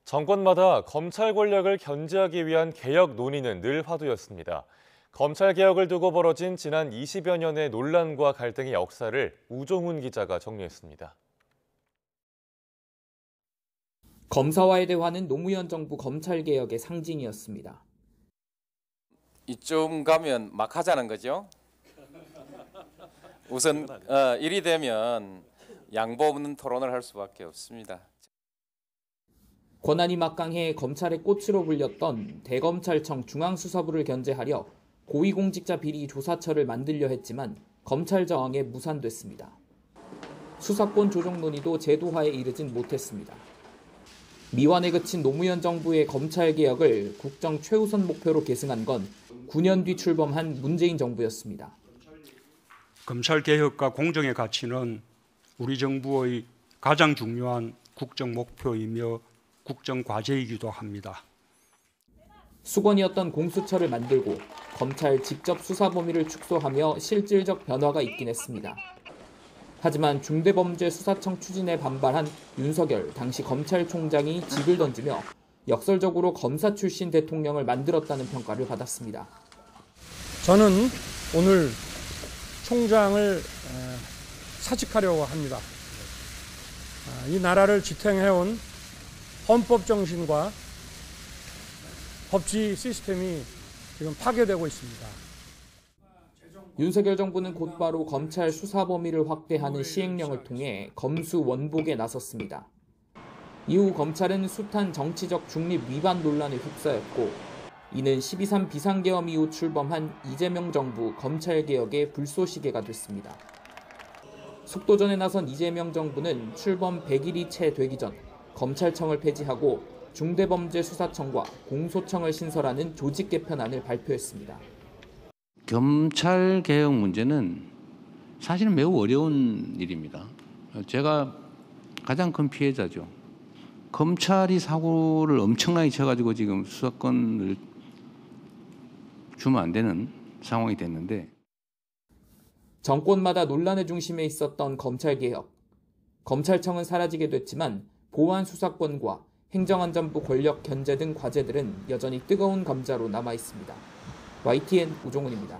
정권마다 검찰 권력을 견제하기 위한 개혁 논의는 늘 화두였습니다. 검찰 개혁을 두고 벌어진 지난 20여 년의 논란과 갈등의 역사를 우종훈 기자가 정리했습니다. 검사와의 대화는 노무현 정부 검찰 개혁의 상징이었습니다. 이쯤 가면 막 하자는 거죠. 우선 일이 되면 양보 없는 토론을 할 수밖에 없습니다. 권한이 막강해 검찰의 꽃으로 불렸던 대검찰청 중앙수사부를 견제하려 고위공직자 비리 조사처를 만들려 했지만 검찰 저항에 무산됐습니다. 수사권 조정 논의도 제도화에 이르진 못했습니다. 미완에 그친 노무현 정부의 검찰 개혁을 국정 최우선 목표로 계승한 건 9년 뒤 출범한 문재인 정부였습니다. 검찰 개혁과 공정의 가치는 우리 정부의 가장 중요한 국정 목표이며 국정 과제이기도 합니다. 수건이었던 공수처를 만들고 검찰 직접 수사 범위를 축소하며 실질적 변화가 있긴 했습니다. 하지만 중대범죄수사청 추진에 반발한 윤석열 당시 검찰총장이 직을 던지며 역설적으로 검사 출신 대통령을 만들었다는 평가를 받았습니다. 저는 오늘 총장을 사직하려고 합니다. 이 나라를 지탱해온 헌법 정신과 법치 시스템이 지금 파괴되고 있습니다. 윤석열 정부는 곧바로 검찰 수사 범위를 확대하는 시행령을 통해 검수 원복에 나섰습니다. 이후 검찰은 숱한 정치적 중립 위반 논란에 휩싸였고 이는 12.3 비상계엄 이후 출범한 이재명 정부 검찰개혁의 불쏘시개가 됐습니다. 속도전에 나선 이재명 정부는 출범 100일이 채 되기 전 검찰청을 폐지하고 중대범죄수사청과 공소청을 신설하는 조직 개편안을 발표했습니다. 검찰 개혁 문제는 사실은 매우 어려운 일입니다. 제가 가장 큰 피해자죠. 검찰이 사고를 엄청나게 쳐가지고 지금 수사권을 주면 안 되는 상황이 됐는데 정권마다 논란의 중심에 있었던 검찰개혁. 검찰청은 사라지게 됐지만 보안 수사권과 행정안전부 권력 견제 등 과제들은 여전히 뜨거운 감자로 남아 있습니다. YTN 우종훈입니다.